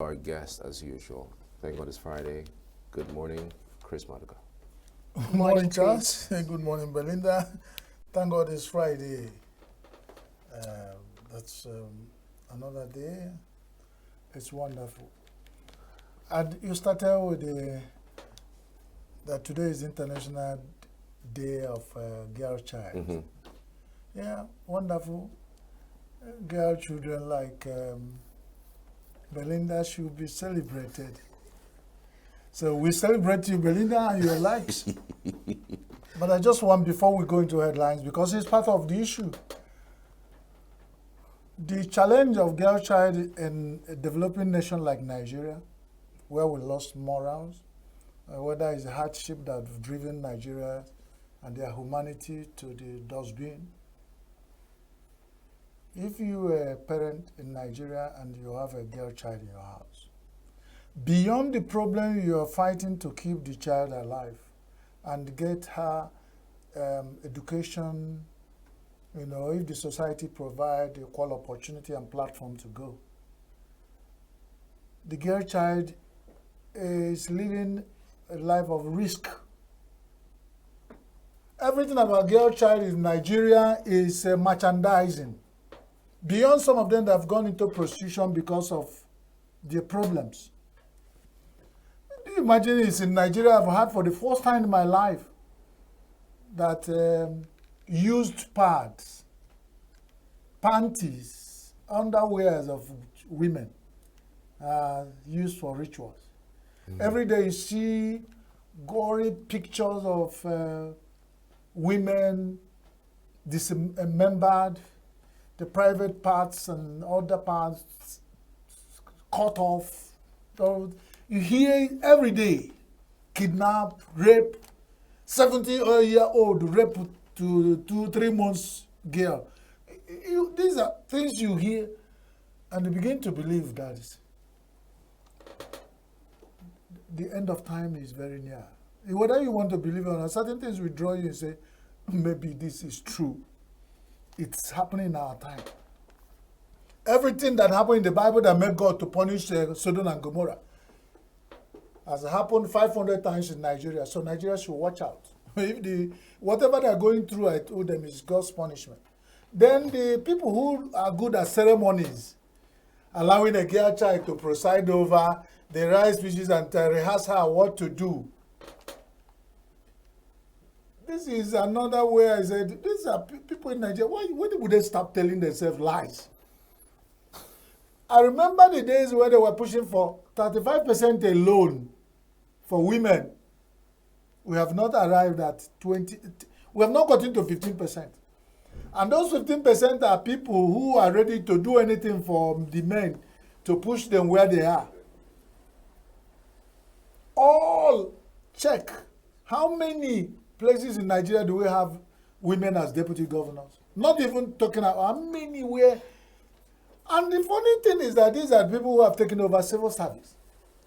our guest as usual. Thank God it's Friday. Good morning, Chris Maduka. Good morning, Charles. Good morning, Belinda. Thank God it's Friday. That's another day. It's wonderful. And you started with that today is International Day of Girl Child. Mm-hmm. Yeah, wonderful. Girl children like Belinda should be celebrated. So we celebrate you, Belinda, and your likes. But I just want, before we go into headlines, because it's part of the issue, the challenge of girl child in a developing nation like Nigeria, where we lost morals, whether it's a hardship that have driven Nigeria and their humanity to the dustbin. If you are a parent in Nigeria and you have a girl child in your house, beyond the problem you are fighting to keep the child alive and get her education, if the society provide equal opportunity and platform to go, the girl child is living a life of risk. Everything about girl child in Nigeria is merchandising. Beyond some of them that have gone into prostitution because of their problems. Do you imagine it's in Nigeria? I've had for the first time in my life that used pads, panties, underwears of women are used for rituals. Mm-hmm. Every day you see gory pictures of women dismembered, the private parts and other parts cut off. So you hear every day, kidnap, rape, 70-year-old rape to 2-3 months girl. These are things you hear, and you begin to believe that the end of time is very near. Whether you want to believe it or not, certain things will draw you and say, maybe this is true. It's happening in our time. Everything that happened in the Bible that made God to punish Sodom and Gomorrah has happened 500 times in Nigeria. So Nigeria should watch out. If whatever they're going through, I told them, is God's punishment. Then the people who are good at ceremonies, allowing a girl child to preside over the rice speeches and rehearse her what to do. This is another way I said, these are people in Nigeria. Why would they stop telling themselves lies? I remember the days where they were pushing for 35% a loan for women. We have not arrived at 20. We have not gotten to 15%. And those 15% are people who are ready to do anything for the men to push them where they are. All check. How many places in Nigeria do we have women as deputy governors? Not even talking about how many where. And the funny thing is that these are people who have taken over civil service.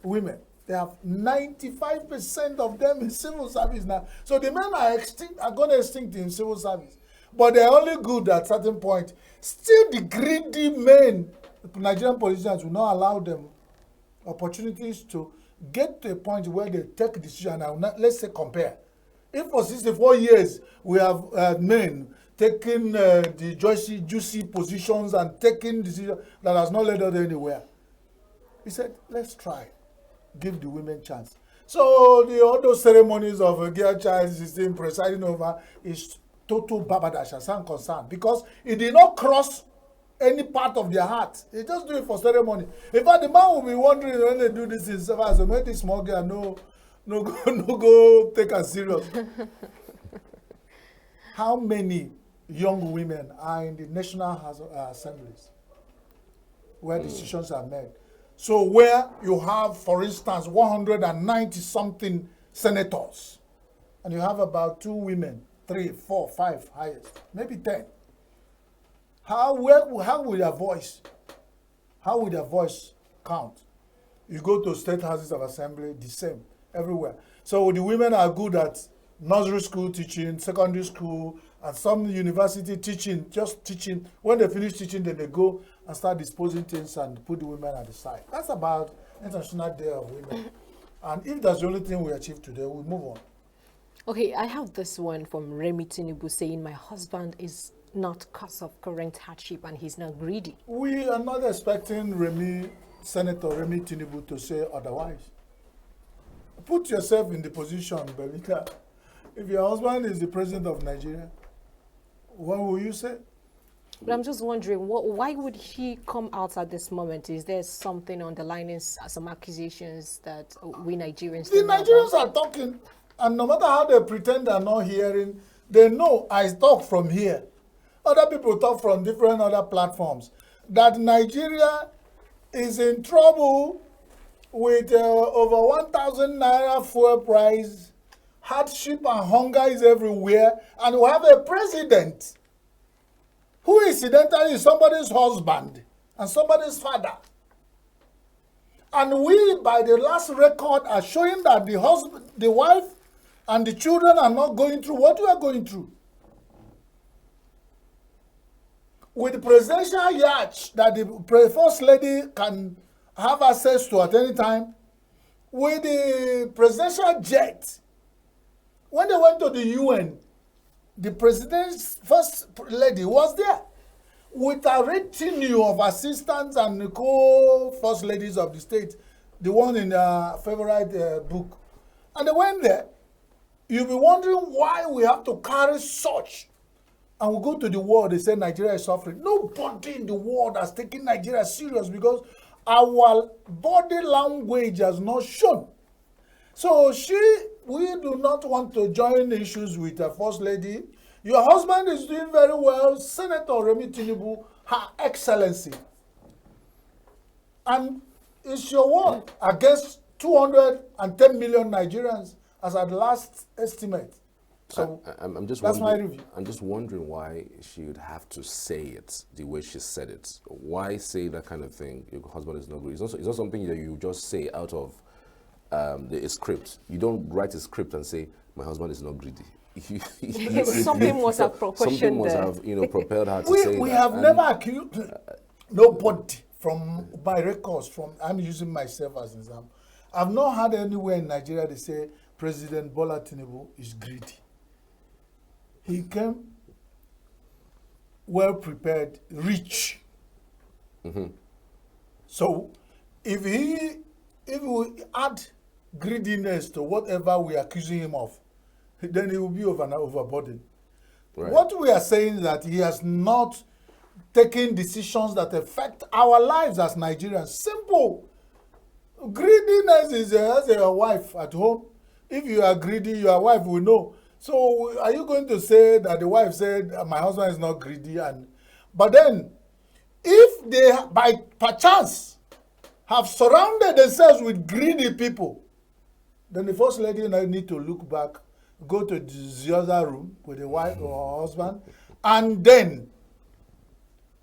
Women. They have 95% of them in civil service now. So the men are going extinct in civil service. But they're only good at certain point. Still the greedy men, Nigerian politicians will not allow them opportunities to get to a point where they take a decision. Now, let's say compare. If for 64 years we have men taking the juicy positions and taking decisions that has not led us anywhere, he said, let's try. Give the women chance. So all those ceremonies of a girl child system presiding over is total babadash as I'm concerned, because it did not cross any part of their heart. They just do it for ceremony. In fact, the man will be wondering when they do this in service, make this small girl no go take her serious. How many young women are in the national assemblies where decisions are made? So where you have, for instance, 190-something senators, and you have about 2 women, 3, 4, 5 highest, maybe 10. How will their voice count? You go to state houses of assembly, the same, everywhere. So the women are good at nursery school teaching, secondary school, and some university teaching, just teaching. When they finish teaching, then they go and start disposing things and put the women at the side. That's about International Day of Women. And if that's the only thing we achieve today, we move on. Okay, I have this one from Remi Tinubu saying, my husband is not cause of current hardship and he's not greedy. We are not expecting Senator Remi Tinubu to say otherwise. Put yourself in the position, Belika. If your husband is the president of Nigeria, what will you say? But I'm just wondering, why would he come out at this moment? Is there something underlining some accusations that we Nigerians... The Nigerians are talking, and no matter how they pretend they're not hearing, they know I talk from here. Other people talk from different other platforms. That Nigeria is in trouble with over 1,000 naira fuel price, hardship and hunger is everywhere, and we have a president who incidentally is somebody's husband and somebody's father. And we, by the last record, are showing that the husband, the wife, and the children are not going through what we are going through. With the presidential yacht that the first lady can have access to at any time, with the presidential jet, when they went to the UN, the president's first lady was there with a retinue of assistants and co-first ladies of the state, the one in their favorite book. And they went there. You'll be wondering why we have to carry such. And we go to the world, they say Nigeria is suffering. Nobody in the world has taken Nigeria serious because our body language has not shown. So we do not want to join issues with a first lady. Your husband is doing very well. Senator Remi Tinubu, Her Excellency. And it's your word against 210 million Nigerians as at last estimate. So I'm just that's my review. I'm just wondering why she would have to say it the way she said it. Why say that kind of thing? Your husband is not greedy. It's not something that you just say out of the script. You don't write a script and say, my husband is not greedy. Something must have propelled her to say we that. have never accused nobody from my records, I'm using myself as an example. I've not had anywhere in Nigeria they say President Bola Tinubu is greedy. He came well prepared, rich. Mm-hmm. So if we add greediness to whatever we are accusing him of, then he will be overburdened. Right. What we are saying is that he has not taken decisions that affect our lives as Nigerians. Simple. Greediness is as a wife at home. If you are greedy, your wife will know. So are you going to say that the wife said, my husband is not greedy? But then, if they, by perchance, have surrounded themselves with greedy people, then the first lady need to look back, go to the other room with the wife or her husband, and then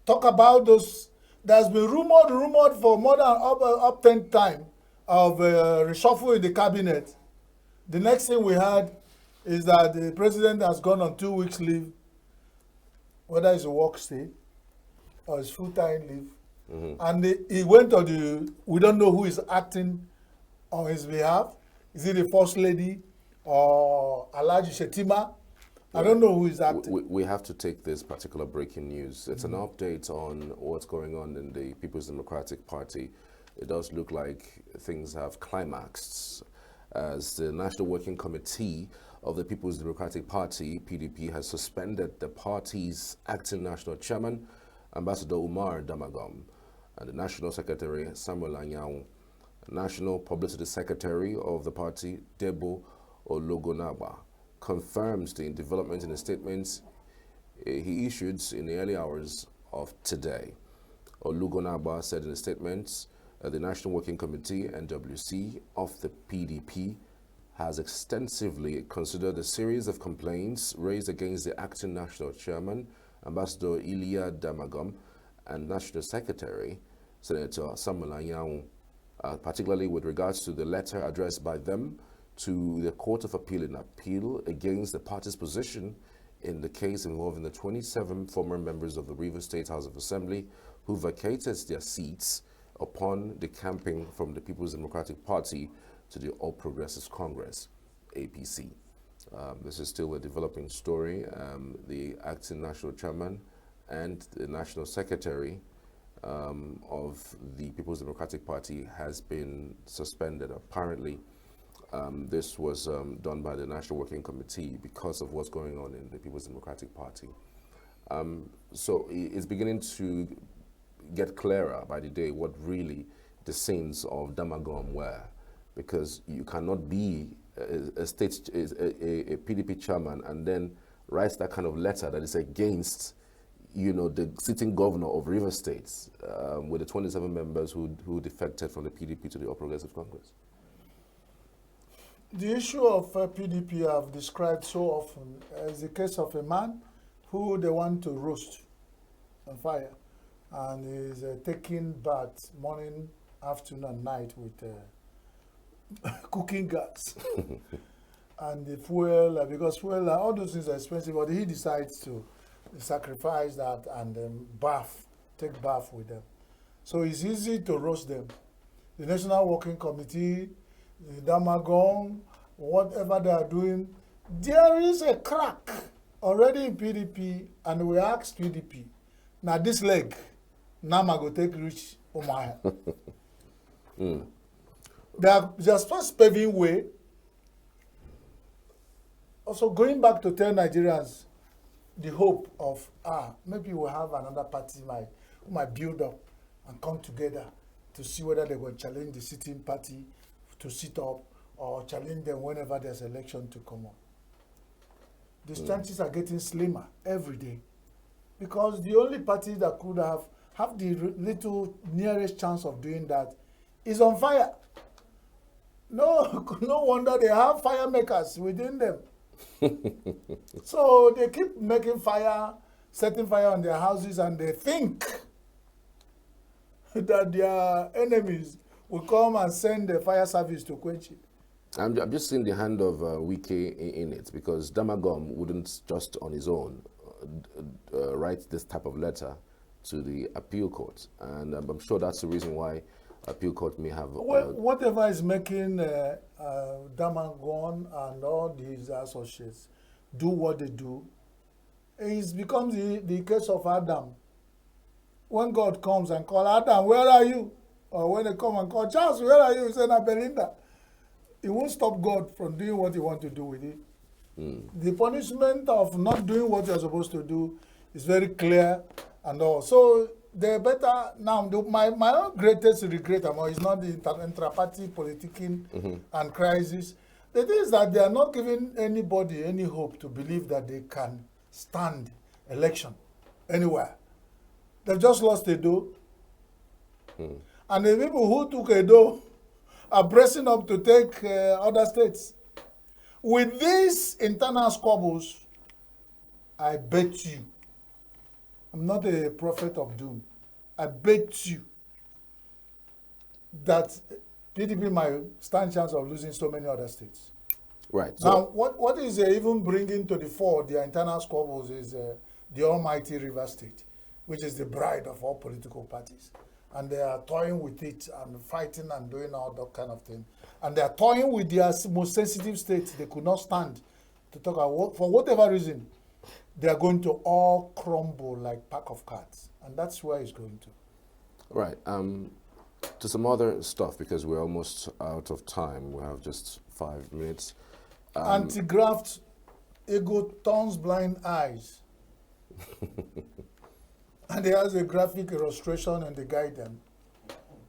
talk about those. There's been rumored for more than up 10 times of reshuffle in the cabinet. The next thing we heard is that the president has gone on 2 weeks leave, whether it's a work stay or it's full-time leave. Mm-hmm. And he went to we don't know who is acting on his behalf. Is it the first lady or Alhaji Shetima? I don't know who is acting. We have to take this particular breaking news. It's an update on what's going on in the People's Democratic Party. It does look like things have climaxed as the National Working Committee of the People's Democratic Party, PDP, has suspended the party's acting national chairman, Ambassador Umar Damagum, and the National Secretary, Samuel Anyang, National Publicity Secretary of the party, Debo Ologonaba, confirms the development in the statements he issued in the early hours of today. Olugonaba said in a statement, the National Working Committee, NWC, of the PDP has extensively considered a series of complaints raised against the acting national chairman, Ambassador Ilia Damagum, and National Secretary, Senator Samuel Anyang, particularly with regards to the letter addressed by them to the Court of Appeal in appeal against the party's position in the case involving the 27 former members of the Rivers State House of Assembly who vacated their seats upon decamping from the People's Democratic Party to the All Progressives Congress, APC. This is still a developing story. The acting national chairman and the national secretary of the People's Democratic Party has been suspended. Apparently, this was done by the National Working Committee because of what's going on in the People's Democratic Party. So it's beginning to get clearer by the day what really the sins of Damagom were, because you cannot be a PDP chairman and then write that kind of letter that is against, you know, the sitting governor of River State with the 27 members who defected from the PDP to the All Progressive Congress. The issue of PDP I've described so often as the case of a man who they want to roast on fire, and is taking baths morning, afternoon, and night with cooking gas. And the fuel, because fuel, all those things are expensive, but he decides to sacrifice that and take bath with them. So it's easy to roast them. The National Working Committee, the Damagong, whatever they are doing, there is a crack already in PDP, and we ask PDP, now this leg, Nama go take reach Omaya. They are just paving way. Also going back to tell Nigerians the hope of, maybe we'll have another party who might build up and come together to see whether they will challenge the sitting party to sit up or challenge them whenever there's election to come up. These chances are getting slimmer every day, because the only party that could have the little nearest chance of doing that is on fire. No wonder they have fire makers within them. So they keep making fire, setting fire on their houses, and they think that their enemies will come and send the fire service to quench it. I'm just seeing the hand of Wike in it, because Damagom wouldn't just on his own write this type of letter to the appeal court, and I'm sure that's the reason why appeal court may have... whatever is making Damagom and all these associates do what they do, it becomes the case of Adam. When God comes and calls, Adam, where are you? Or when they come and call, Charles, where are you? He said, Belinda. It won't stop God from doing what he wants to do with it. The punishment of not doing what you're supposed to do is very clear and all. So they better now. My own greatest regret is not the intra-party politicking and crisis. The thing is that they are not giving anybody any hope to believe that they can stand election anywhere. They've just lost Edo. And the people who took Edo are bracing up to take other states. With these internal squabbles, I bet you, I'm not a prophet of doom, I bet you that PDP might stand chance of losing so many other states. Right. So now, what is even bringing to the fore their internal squabbles is the almighty River State, which is the bride of all political parties. And they are toying with it and fighting and doing all that kind of thing. And they are toying with their most sensitive states. They could not stand to talk about, for whatever reason, they are going to all crumble like pack of cards. And that's where it's going to. Right. To some other stuff, because we're almost out of time. We have just 5 minutes. Anti-graft ego turns blind eyes. And he has a graphic illustration and they guide them,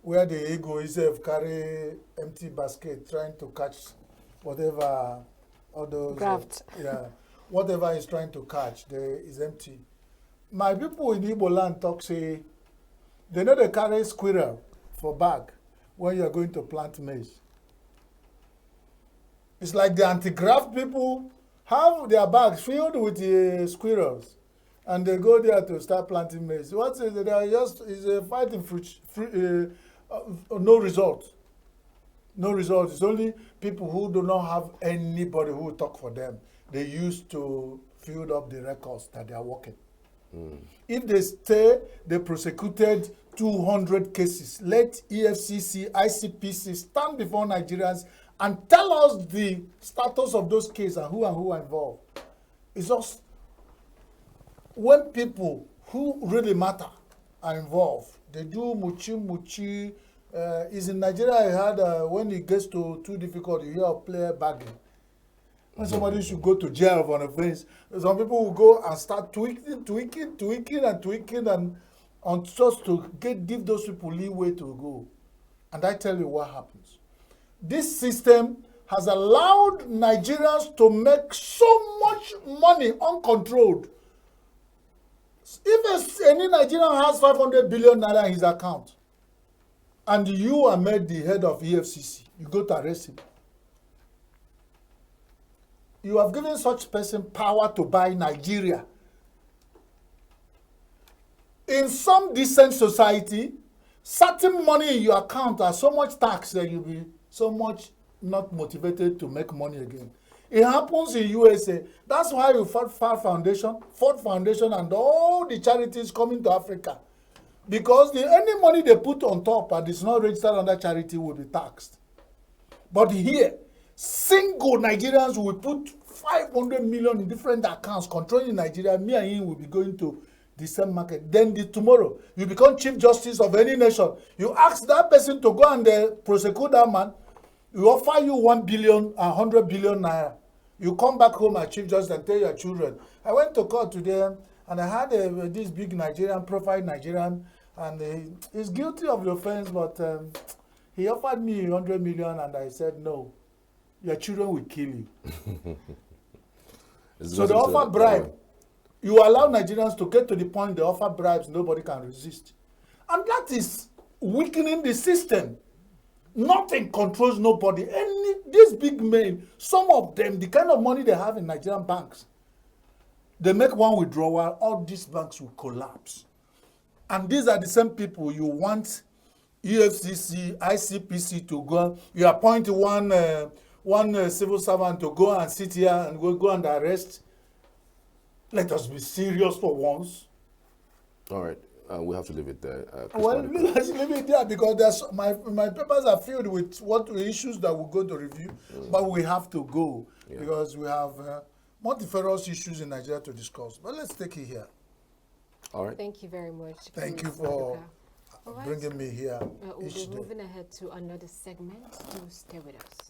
where the ego itself carry empty basket trying to catch whatever all those graft. Whatever he's trying to catch, is empty. My people in Igbo land talk say they know they carry squirrel for bag when you are going to plant maize. It's like the anti-graft people have their bags filled with squirrels. And they go there to start planting maize. What is it? They are just is a fighting no result. No result. It's only people who do not have anybody who will talk for them. They used to fill up the records that they are working. If they stay, they prosecuted 200 cases. Let EFCC, ICPC stand before Nigerians and tell us the status of those cases and who are involved. It's just when people who really matter are involved, they do muchi. Is in Nigeria, I heard when it gets to too difficult, you hear of player bagging. When somebody should go to jail for an offense, some people will go and start tweaking and just to give those people leeway to go. And I tell you what happens. This system has allowed Nigerians to make so much money uncontrolled. If any Nigerian has 500 billion naira in his account, and you are made the head of EFCC, you go to arrest him. You have given such person power to buy Nigeria. In some decent society, certain money in your account are so much tax that you'll be so much not motivated to make money again. It happens in USA. That's why you Ford Foundation, and all the charities coming to Africa. Because any money they put on top and it's not registered under charity will be taxed. But here, single Nigerians will put 500 million in different accounts controlling Nigeria. Me and him will be going to the same market. Then tomorrow, you become Chief Justice of any nation. You ask that person to go and prosecute that man. You offer you 1 billion, 100 billion naira. You come back home as Chief Justice and tell your children, I went to court today and I had this big Nigerian, profile Nigerian, and he's guilty of the offense, but he offered me 100 million and I said, no, your children will kill you. So they offer bribe. You allow Nigerians to get to the point they offer bribes, nobody can resist. And that is weakening the system. Nothing controls nobody. These big men, some of them, the kind of money they have in Nigerian banks, they make one withdrawal, all these banks will collapse. And these are the same people you want EFCC, ICPC to go. You appoint one civil servant to go and sit here and go and arrest. Let us be serious for once. All right. We have to leave it there. Well, let's leave it there because my papers are filled with what issues that we're going to review, but we have to go because we have multifarious issues in Nigeria to discuss. But let's take it here. All right. Thank you very much. Thank you for bringing me here. We'll be moving ahead to another segment. Do stay with us.